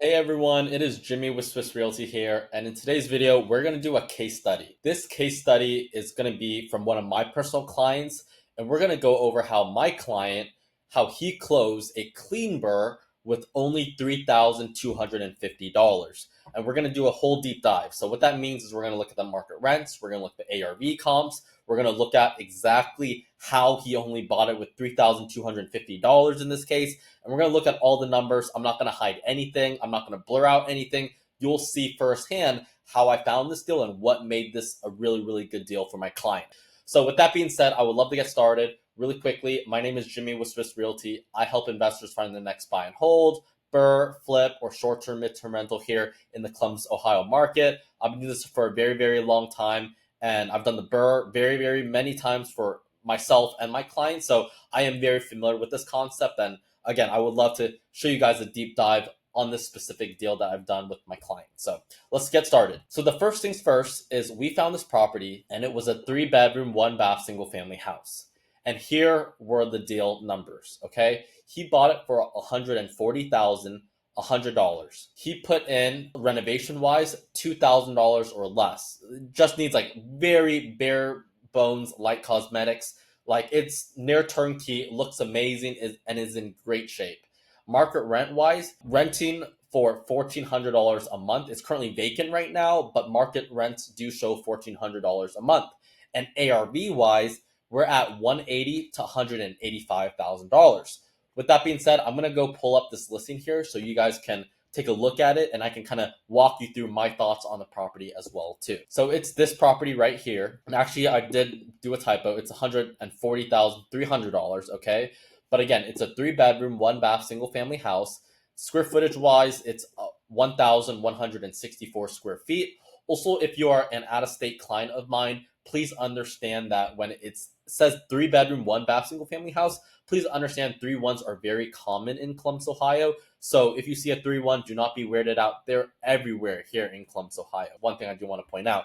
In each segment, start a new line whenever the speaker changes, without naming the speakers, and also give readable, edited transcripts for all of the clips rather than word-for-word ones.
Hey everyone, it is Jimmy with Swiss Realty here, and in today's video, we're going to do a case study. This case study is going to be from one of my personal clients, and we're going to go over how my client, how he closed a clean BRRRR with only $3,250. And we're going to do a whole deep dive. So what that means is we're going to look at the market rents, we're going to look at the ARV comps, we're going to look at exactly how he only bought it with $3,250 in this case, and we're going to look at all the numbers. I'm not going to hide anything. I'm not going to blur out anything. You'll see firsthand how I found this deal and what made this a really, really good deal for my client. So with that being said, I would love to get started really quickly. My name is Jimmy with Swiss Realty. I help investors find the next buy and hold, BRRRR, flip, or short-term, mid-term rental here in the Columbus, Ohio market. I've been doing this for a very, very long time, and I've done the BRRRR very, very many times for myself and my clients. So I am very familiar with this concept, and again, I would love to show you guys a deep dive on this specific deal that I've done with my client. So let's get started. So the first things first is we found this property, and it was a 3-bedroom, 1-bath, single-family house. And here were the deal numbers, okay? He bought it for $140,100. He put in, renovation-wise, $2,000 or less. It just needs like very bare bones light cosmetics. Like, it's near turnkey, looks amazing, and is in great shape. Market rent wise, renting for $1,400 a month. It's currently vacant right now, but market rents do show $1,400 a month. And ARV wise, we're at $180,000 to $185,000. With that being said, I'm gonna go pull up this listing here so you guys can take a look at it, and I can kind of walk you through my thoughts on the property as well too. So it's this property right here, and actually I did do a typo. It's $140,300, okay? But again, it's a 3-bedroom, 1-bath, single-family house. Square footage wise, it's 1,164 square feet. Also, if you are an out-of-state client of mine, please understand that when it says 3-bedroom, 1-bath, single-family house, please understand 3-1s are very common in Columbus, Ohio. So if you see a 3-1, do not be weirded out. They're everywhere here in Columbus, Ohio. One thing I do want to point out.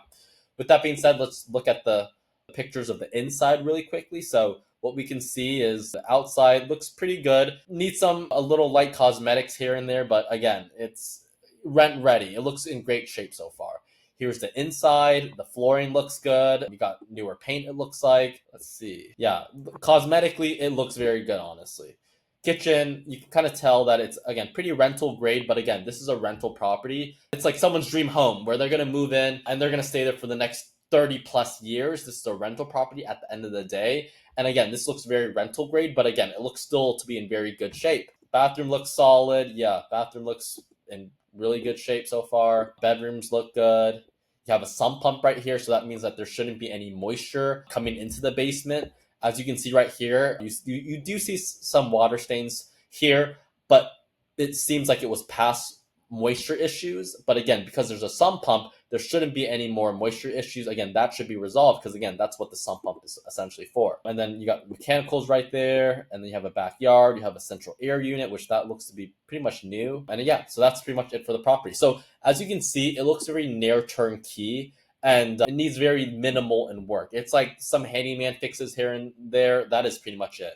With that being said, let's look at the pictures of the inside really quickly. So what we can see is the outside looks pretty good. Needs a little light cosmetics here and there, but again, it's rent ready. It looks in great shape so far. Here's the inside. The flooring looks good. You got newer paint, it looks like. Let's see. Yeah, cosmetically, it looks very good, honestly. Kitchen, you can kind of tell that it's, again, pretty rental grade, but again, this is a rental property. It's like someone's dream home where they're going to move in and they're going to stay there for the next 30 plus years. This is a rental property at the end of the day. And again, this looks very rental grade, but again, it looks still to be in very good shape. Bathroom looks solid. Yeah, bathroom looks in really good shape so far. Bedrooms look good. You have a sump pump right here, so that means that there shouldn't be any moisture coming into the basement. As you can see right here, you do see some water stains here, but it seems like it was past moisture issues. But again, because there's a sump pump, there shouldn't be any more moisture issues. Again, that should be resolved because, again, that's what the sump pump is essentially for. And then you got mechanicals right there, and then you have a backyard, you have a central air unit, which that looks to be pretty much new. And yeah, so that's pretty much it for the property. So as you can see, it looks very near turnkey, and it needs very minimal in work. It's like some handyman fixes here and there. That is pretty much it.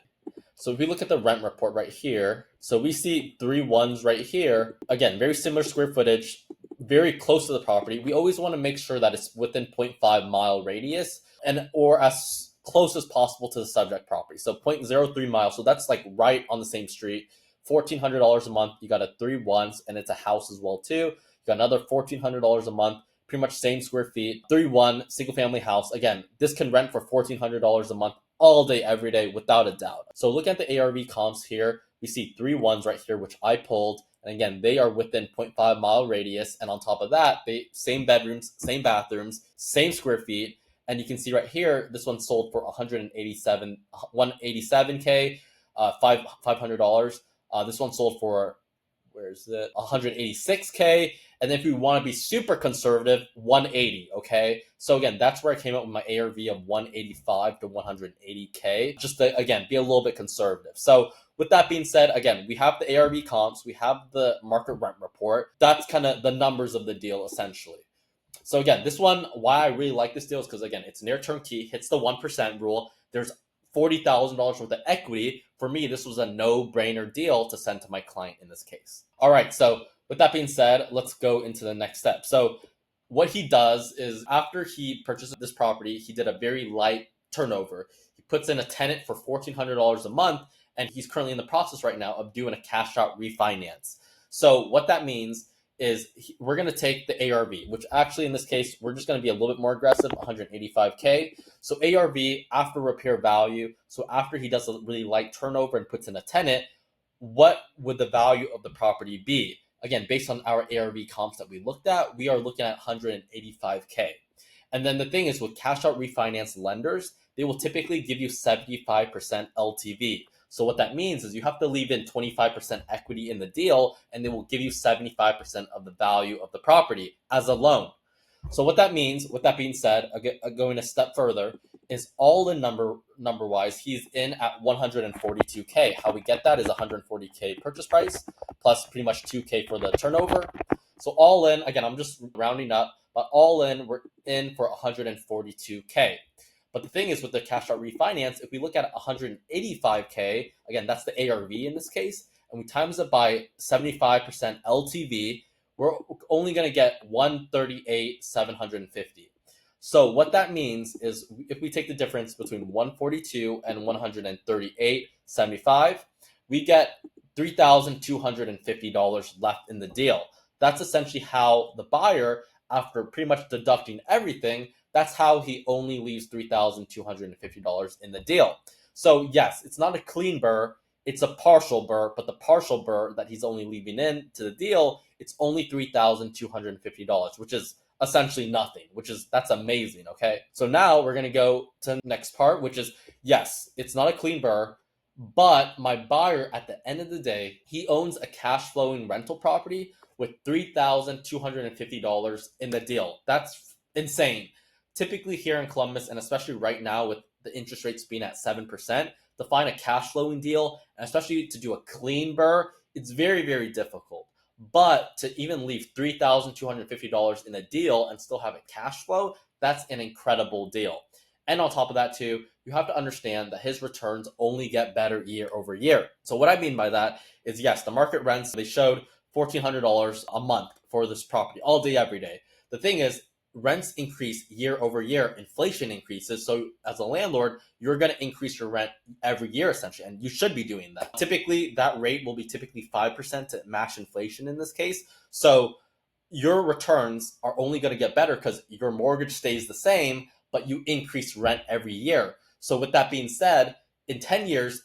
So if we look at the rent report right here, so we see 3-1s right here. Again, very similar square footage, very close to the property. We always want to make sure that it's within 0.5 mile radius or as close as possible to the subject property. So 0.03 miles. So that's like right on the same street. $1,400 a month. You got a 3-1s, and it's a house as well too. You got another $1,400 a month. Pretty much same square feet. 3-1 single family house. Again, this can rent for $1,400 a month all day, every day, without a doubt. So look at the ARV comps here. We see 3-1s right here, which I pulled. And again, they are within 0.5 mile radius. And on top of that, same bedrooms, same bathrooms, same square feet. And you can see right here, this one sold for $187K, $500. This one sold for, where is it? $186K. And then if we want to be super conservative, $180, okay? So again, that's where I came up with my ARV of $185 to $180K, just to, again, be a little bit conservative. So with that being said, again, we have the ARV comps, we have the market rent report. That's kind of the numbers of the deal, essentially. So again, this one, why I really like this deal is because, again, it's near turnkey, hits the 1% rule. There's $40,000 worth of equity. For me, this was a no-brainer deal to send to my client in this case. All right, so With that being said, let's go into the next step. So what he does is after he purchases this property, he did a very light turnover. He puts in a tenant for $1,400 a month, and he's currently in the process right now of doing a cash out refinance. So what that means is we're going to take the ARV, which actually in this case, we're just going to be a little bit more aggressive, 185K. So ARV after repair value. So after he does a really light turnover and puts in a tenant, what would the value of the property be? Again, based on our ARV comps that we looked at, we are looking at 185K. And then the thing is with cash out refinance lenders, they will typically give you 75% LTV. So what that means is you have to leave in 25% equity in the deal, and they will give you 75% of the value of the property as a loan. So what that means, with that being said, going a step further, is all in number wise, he's in at 142K. How we get that is 140K purchase price plus pretty much 2K for the turnover. So all in, again, I'm just rounding up, but all in, we're in for 142K. But the thing is with the cash out refinance, if we look at 185K, again, that's the ARV in this case, and we times it by 75% LTV, we're only going to get 138,750. So what that means is if we take the difference between 142 and 138.75, we get $3,250 left in the deal. That's essentially how the buyer, after pretty much deducting everything, that's how he only leaves $3,250 in the deal. So yes, it's not a clean BRRRR, it's a partial BRRRR, but the partial BRRRR that he's only leaving in to the deal, it's only $3,250, which is essentially nothing, that's amazing. Okay, so now we're going to go to the next part, which is yes, it's not a clean BRRRR, but my buyer at the end of the day, he owns a cash flowing rental property with $3,250 in the deal. That's insane. Typically here in Columbus, and especially right now with the interest rates being at 7%, to find a cash flowing deal, and especially to do a clean BRRRR, it's very, very difficult. But to even leave $3,250 in a deal and still have a cash flow, that's an incredible deal. And on top of that too, you have to understand that his returns only get better year over year. So what I mean by that is, yes, the market rents, they showed $1,400 a month for this property all day, every day. The thing is, rents increase year over year, inflation increases. So as a landlord, you're going to increase your rent every year essentially, and you should be doing that. Typically, that rate will be typically 5% to match inflation in this case. So your returns are only going to get better because your mortgage stays the same, but you increase rent every year. So with that being said, in 10 years,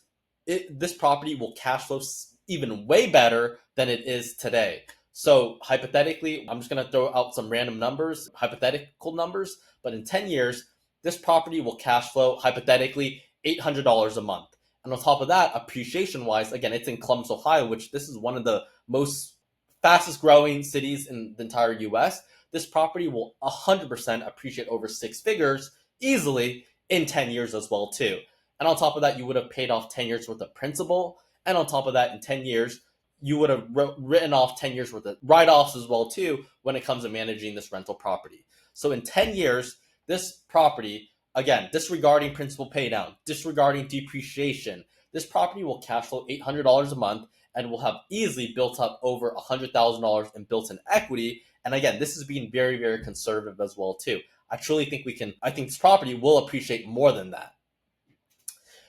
this property will cash flow even way better than it is today. So hypothetically, I'm just going to throw out some random numbers, hypothetical numbers, but in 10 years, this property will cash flow hypothetically $800 a month. And on top of that, appreciation wise, again, it's in Columbus, Ohio, which this is one of the most fastest growing cities in the entire US. This property will 100% appreciate over six figures easily in 10 years as well too. And on top of that, you would have paid off 10 years worth of principal. And on top of that, in 10 years, you would have written off 10 years worth of write-offs as well too when it comes to managing this rental property. So in 10 years, this property, again, disregarding principal pay down, disregarding depreciation, this property will cash flow $800 a month and will have easily built up over $100,000 in built-in equity. And again, this is being very, very conservative as well too. I truly think I think this property will appreciate more than that.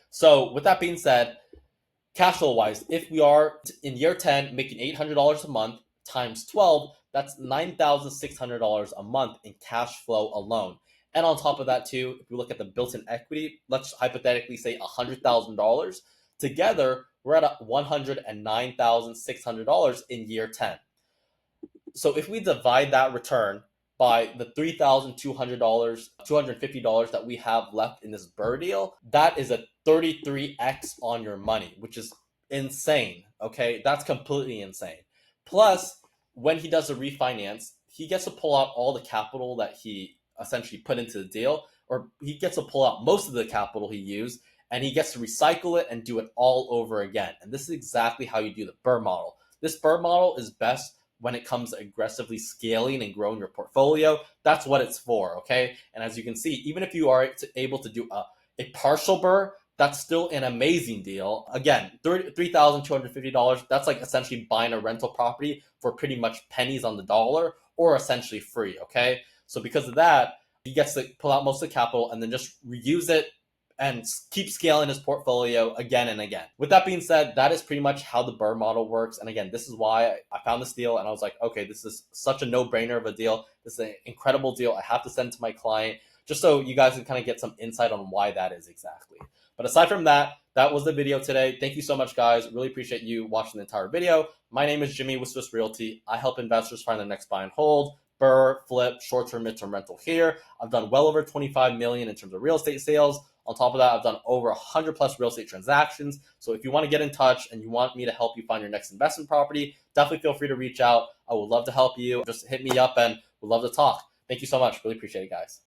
So with that being said, cash flow wise, if we are in year 10 making $800 a month times 12, that's $9,600 a month in cash flow alone. And on top of that too, if we look at the built-in equity, let's hypothetically say $100,000. Together, we're at $109,600 in year 10. So if we divide that return by the $3,250 that we have left in this BRRRR deal, that is a 33x on your money, which is insane. Okay, that's completely insane. Plus, when he does a refinance, he gets to pull out all the capital that he essentially put into the deal, or he gets to pull out most of the capital he used, and he gets to recycle it and do it all over again. And this is exactly how you do the BRRRR model. This BRRRR model is best when it comes to aggressively scaling and growing your portfolio. That's what it's for, okay? And as you can see, even if you are able to do a partial BRRRR, that's still an amazing deal. Again, $3,250, that's like essentially buying a rental property for pretty much pennies on the dollar or essentially free, okay? So because of that, he gets to pull out most of the capital and then just reuse it and keep scaling his portfolio again and again. With that being said, that is pretty much how the BRRRR model works. And again, this is why I found this deal and I was like, okay, this is such a no-brainer of a deal. This is an incredible deal. I have to send it to my client just so you guys can kind of get some insight on why that is exactly. But aside from that, that was the video today. Thank you so much, guys. Really appreciate you watching the entire video. My name is Jimmy with Swiss Realty. I help investors find their next buy and hold, BRRRR, flip, short-term, midterm rental here. I've done well over 25 million in terms of real estate sales. On top of that, I've done over 100 plus real estate transactions. So if you want to get in touch and you want me to help you find your next investment property, definitely feel free to reach out. I would love to help you. Just hit me up and we'd love to talk. Thank you so much. Really appreciate it, guys.